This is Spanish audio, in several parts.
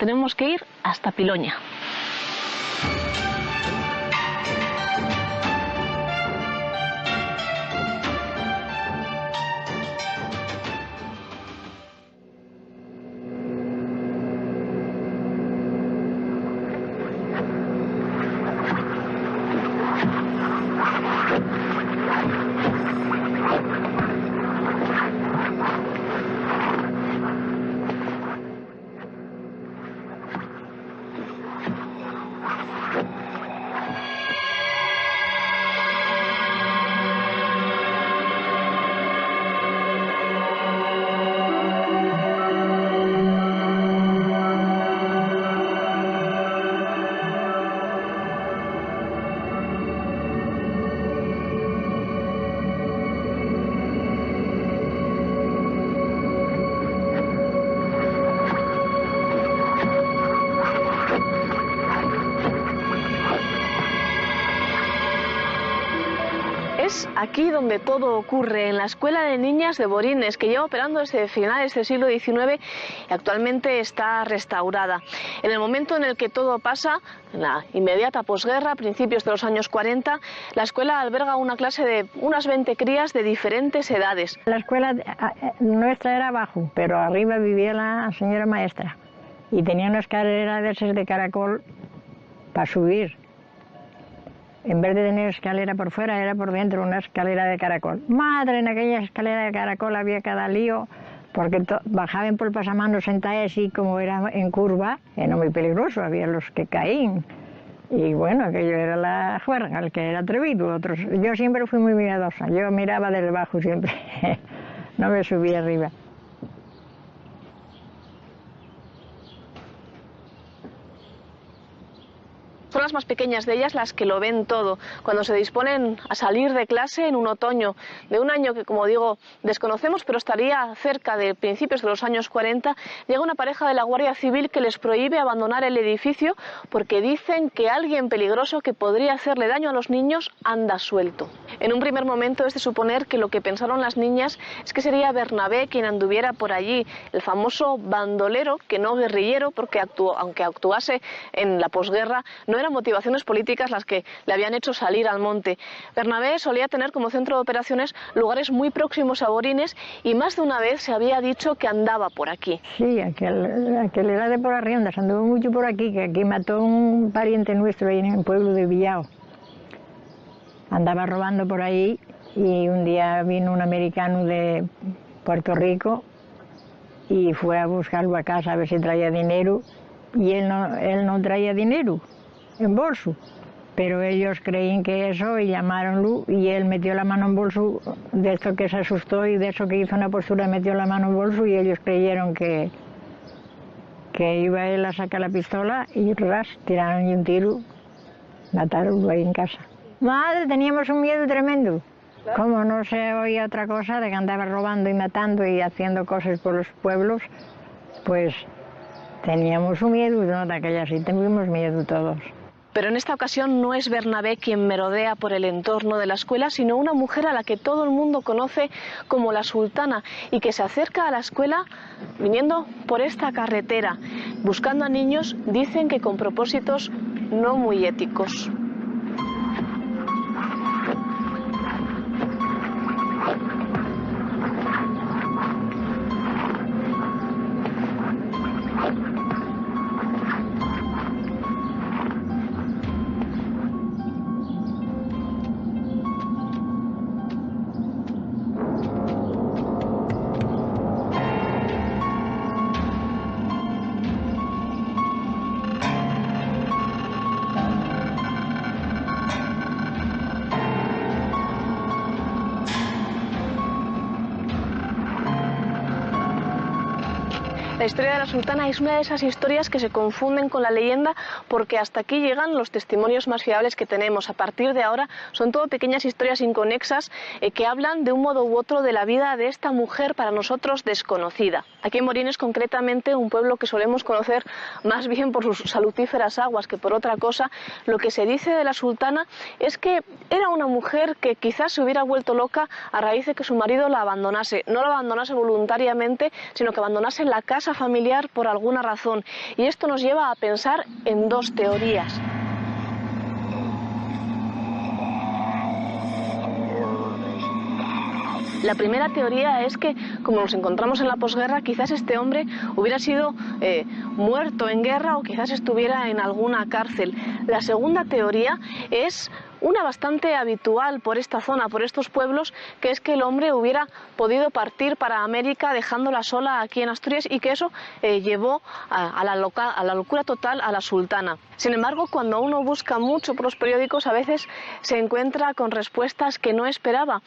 tenemos que ir hasta Piloña. Aquí donde todo ocurre, en la Escuela de Niñas de Borines, que lleva operando desde finales del siglo XIX y actualmente está restaurada. En el momento en el que todo pasa, en la inmediata posguerra, a principios de los años 40, la escuela alberga una clase de unas 20 crías de diferentes edades. La escuela nuestra era abajo, pero arriba vivía la señora maestra y tenía una escalera de esas de caracol para subir. En vez de tener escalera por fuera, era por dentro una escalera de caracol. Madre, en aquella escalera de caracol había cada lío, porque bajaban por el pasamano sentadas así como era en curva, era muy peligroso, había los que caían. Y bueno, aquello era la juerga, el que era atrevido. Otros. Yo siempre fui muy miedosa, yo miraba desde abajo siempre, no me subía arriba. Son las más pequeñas de ellas las que lo ven todo, cuando se disponen a salir de clase en un otoño de un año que, como digo, desconocemos, pero estaría cerca de principios de los años 40, llega una pareja de la Guardia Civil que les prohíbe abandonar el edificio porque dicen que alguien peligroso que podría hacerle daño a los niños anda suelto. En un primer momento es de suponer que lo que pensaron las niñas es que sería Bernabé quien anduviera por allí, el famoso bandolero, que no guerrillero, porque aunque actuase en la posguerra, no eran motivaciones políticas las que le habían hecho salir al monte. Bernabé solía tener como centro de operaciones lugares muy próximos a Borines y más de una vez se había dicho que andaba por aquí. Sí, aquel era de por Arriondas, anduvo mucho por aquí, que aquí mató un pariente nuestro ahí en el pueblo de Villao. Andaba robando por ahí y un día vino un americano de Puerto Rico y fue a buscarlo a casa a ver si traía dinero y él no traía dinero en bolso, pero ellos creían que eso y llamaronlo y él metió la mano en bolso, de esto que se asustó y de eso que hizo una postura metió la mano en bolso y ellos creyeron que iba él a sacar la pistola y ras, tiraron un tiro, mataronlo ahí en casa. Madre, teníamos un miedo tremendo. Como no se oía otra cosa de que andaba robando y matando y haciendo cosas por los pueblos, pues teníamos un miedo, ¿no? De aquella sí tuvimos miedo todos. Pero en esta ocasión no es Bernabé quien merodea por el entorno de la escuela, sino una mujer a la que todo el mundo conoce como la Sultana y que se acerca a la escuela viniendo por esta carretera, buscando a niños, dicen que con propósitos no muy éticos. La historia de la Sultana es una de esas historias que se confunden con la leyenda porque hasta aquí llegan los testimonios más fiables que tenemos. A partir de ahora son todo pequeñas historias inconexas que hablan de un modo u otro de la vida de esta mujer para nosotros desconocida. Aquí en Borines, concretamente, un pueblo que solemos conocer más bien por sus salutíferas aguas que por otra cosa, lo que se dice de la Sultana es que era una mujer que quizás se hubiera vuelto loca a raíz de que su marido la abandonase. No la abandonase voluntariamente, sino que abandonase la casa casa familiar por alguna razón. Y esto nos lleva a pensar en dos teorías. La primera teoría es que, como nos encontramos en la posguerra, quizás este hombre hubiera sido muerto en guerra o quizás estuviera en alguna cárcel. La segunda teoría es una bastante habitual por esta zona, por estos pueblos, que es que el hombre hubiera podido partir para América dejándola sola aquí en Asturias y que eso llevó a la locura total a la sultana. Sin embargo, cuando uno busca mucho por los periódicos, a veces se encuentra con respuestas que no esperaba.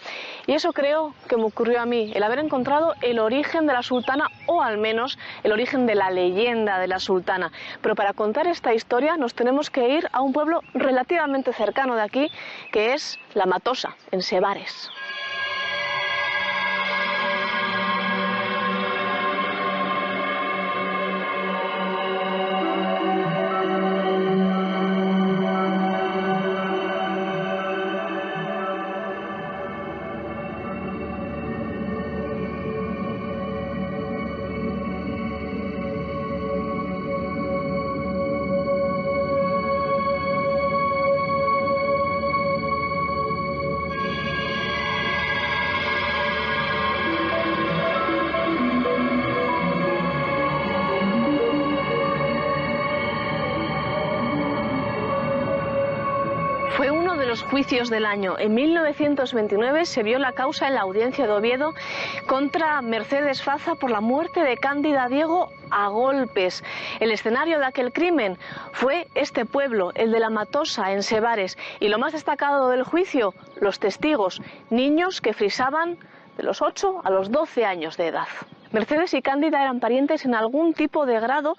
Y eso creo que me ocurrió a mí, el haber encontrado el origen de la sultana, o al menos el origen de la leyenda de la sultana. Pero para contar esta historia nos tenemos que ir a un pueblo relativamente cercano de aquí, que es La Matosa, en Sevares. Fue uno de los juicios del año. En 1929 se vio la causa en la audiencia de Oviedo contra Mercedes Faza por la muerte de Cándida Diego a golpes. El escenario de aquel crimen fue este pueblo, el de La Matosa, en Sevares. Y lo más destacado del juicio, los testigos, niños que frisaban de los 8 a los 12 años de edad. Mercedes y Cándida eran parientes en algún tipo de grado,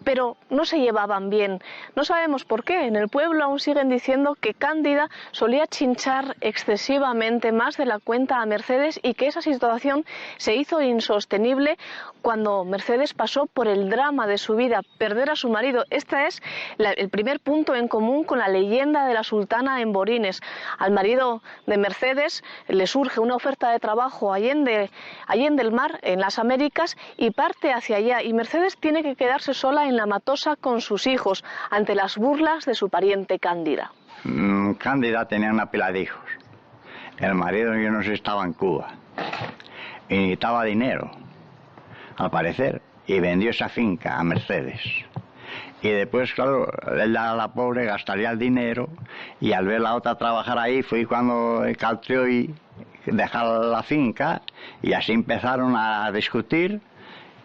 pero no se llevaban bien. No sabemos por qué. En el pueblo aún siguen diciendo que Cándida solía chinchar excesivamente más de la cuenta a Mercedes y que esa situación se hizo insostenible cuando Mercedes pasó por el drama de su vida, perder a su marido. Este es el primer punto en común con la leyenda de la sultana en Borines. Al marido de Mercedes le surge una oferta de trabajo allende el mar, en las Américas, y parte hacia allá, y Mercedes tiene que quedarse sola en La Matosa con sus hijos ante las burlas de su pariente Cándida. Cándida tenía una pila de hijos. El marido, yo no sé, estaba en Cuba y necesitaba dinero, al parecer, y vendió esa finca a Mercedes. Y después, claro, ella, la pobre, gastaría el dinero, y al ver la otra trabajar ahí fue cuando caltrió y dejar la finca, y así empezaron a discutir.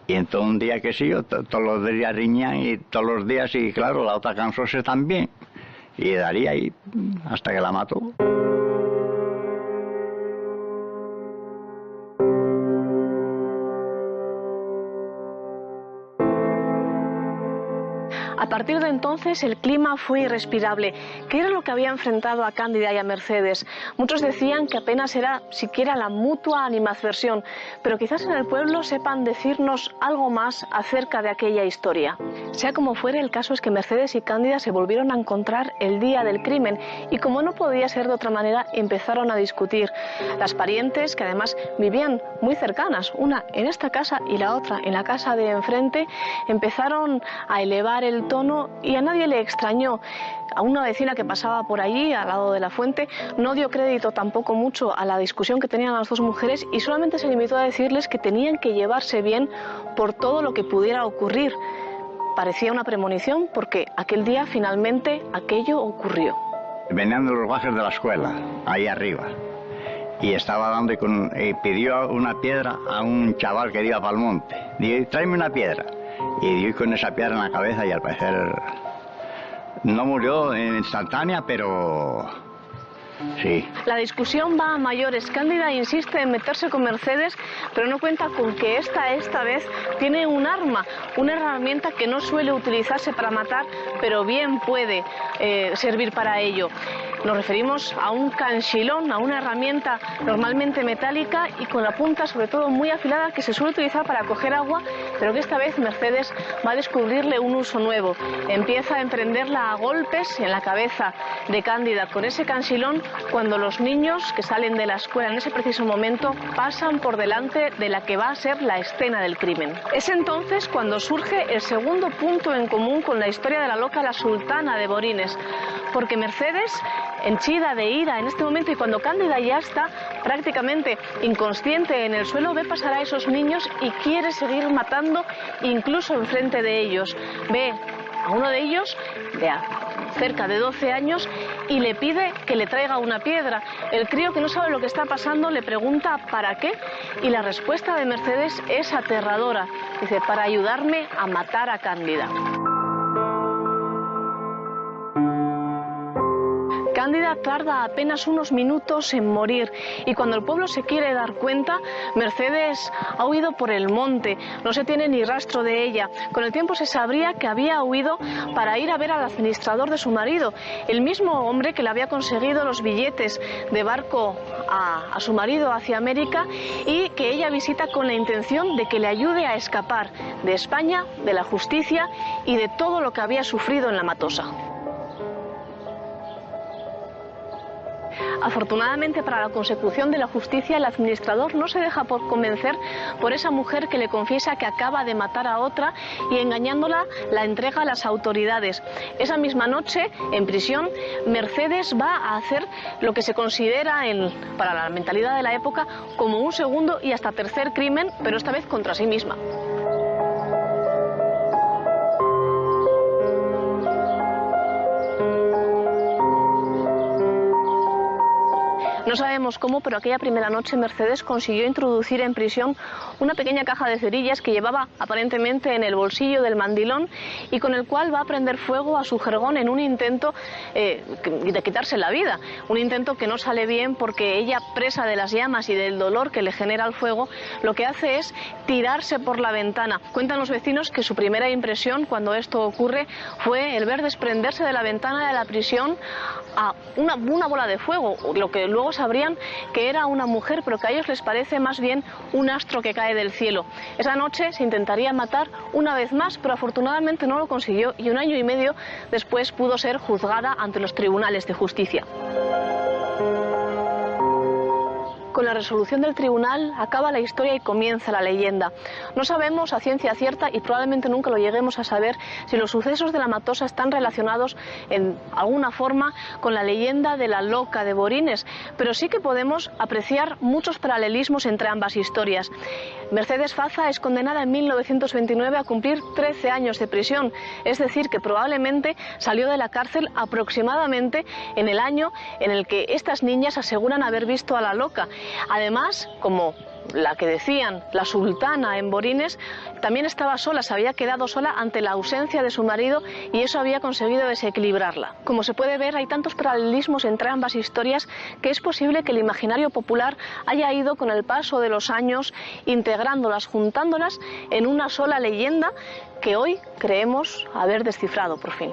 Y entonces un día que sí, todos los días riñían, y todos los días, y claro, la otra cansóse también, y daría ahí hasta que la mató. A partir de entonces el clima fue irrespirable. ¿Qué era lo que había enfrentado a Cándida y a Mercedes? Muchos decían que apenas era siquiera la mutua animadversión, pero quizás en el pueblo sepan decirnos algo más acerca de aquella historia. Sea como fuere, el caso es que Mercedes y Cándida se volvieron a encontrar el día del crimen y, como no podía ser de otra manera, empezaron a discutir. Las parientes, que además vivían muy cercanas, una en esta casa y la otra en la casa de enfrente, empezaron a elevar el tono y a nadie le extrañó. A una vecina que pasaba por allí, al lado de la fuente, no dio crédito tampoco mucho a la discusión que tenían las dos mujeres y solamente se limitó a decirles que tenían que llevarse bien por todo lo que pudiera ocurrir. Parecía una premonición porque aquel día finalmente aquello ocurrió. Venían de los bajes de la escuela, ahí arriba, y estaba dando y pidió una piedra a un chaval que iba para el monte. Dijo, tráeme una piedra. Y dio con esa piedra en la cabeza y al parecer no murió instantánea, pero sí. La discusión va a mayores. Cándida insiste en meterse con Mercedes, pero no cuenta con que esta vez tiene un arma, una herramienta que no suele utilizarse para matar, pero bien puede servir para ello. Nos referimos a un canchilón, a una herramienta normalmente metálica y con la punta sobre todo muy afilada que se suele utilizar para coger agua, pero que esta vez Mercedes va a descubrirle un uso nuevo. Empieza a emprenderla a golpes en la cabeza de Cándida con ese canchilón cuando los niños que salen de la escuela en ese preciso momento pasan por delante de la que va a ser la escena del crimen. Es entonces cuando surge el segundo punto en común con la historia de la loca La Sultana de Borines, porque Mercedes, henchida de ira en este momento, y cuando Cándida ya está prácticamente inconsciente en el suelo, ve pasar a esos niños y quiere seguir matando incluso enfrente de ellos. Ve a uno de ellos, de cerca de 12 años, y le pide que le traiga una piedra. El crío, que no sabe lo que está pasando, le pregunta ¿para qué? Y la respuesta de Mercedes es aterradora. Dice: para ayudarme a matar a Cándida. Cándida tarda apenas unos minutos en morir, y cuando el pueblo se quiere dar cuenta, Mercedes ha huido por el monte, no se tiene ni rastro de ella. Con el tiempo se sabría que había huido para ir a ver al administrador de su marido, el mismo hombre que le había conseguido los billetes de barco a su marido hacia América, y que ella visita con la intención de que le ayude a escapar de España, de la justicia y de todo lo que había sufrido en la Matosa. Afortunadamente para la consecución de la justicia, el administrador no se deja por convencer por esa mujer que le confiesa que acaba de matar a otra, y engañándola la entrega a las autoridades. Esa misma noche, en prisión, Mercedes va a hacer lo que se considera, para la mentalidad de la época, como un segundo y hasta tercer crimen, pero esta vez contra sí misma. No sabemos cómo, pero aquella primera noche Mercedes consiguió introducir en prisión una pequeña caja de cerillas que llevaba aparentemente en el bolsillo del mandilón, y con el cual va a prender fuego a su jergón en un intento de quitarse la vida. Un intento que no sale bien, porque ella, presa de las llamas y del dolor que le genera el fuego, lo que hace es tirarse por la ventana. Cuentan los vecinos que su primera impresión cuando esto ocurre fue el ver desprenderse de la ventana de la prisión a una bola de fuego, lo que luego sabrían que era una mujer, pero que a ellos les parece más bien un astro que cae del cielo. Esa noche se intentaría matar una vez más, pero afortunadamente no lo consiguió, y 1 año y medio después pudo ser juzgada ante los tribunales de justicia. Con la resolución del tribunal acaba la historia y comienza la leyenda. No sabemos a ciencia cierta, y probablemente nunca lo lleguemos a saber, si los sucesos de la Matosa están relacionados en alguna forma con la leyenda de la loca de Borines, pero sí que podemos apreciar muchos paralelismos entre ambas historias. Mercedes Faza es condenada en 1929 a cumplir 13 años de prisión, es decir, que probablemente salió de la cárcel aproximadamente en el año en el que estas niñas aseguran haber visto a la loca. Además, como la que decían, la sultana en Borines, también estaba sola, se había quedado sola ante la ausencia de su marido, y eso había conseguido desequilibrarla. Como se puede ver, hay tantos paralelismos entre ambas historias que es posible que el imaginario popular haya ido con el paso de los años integrándolas, juntándolas en una sola leyenda que hoy creemos haber descifrado por fin.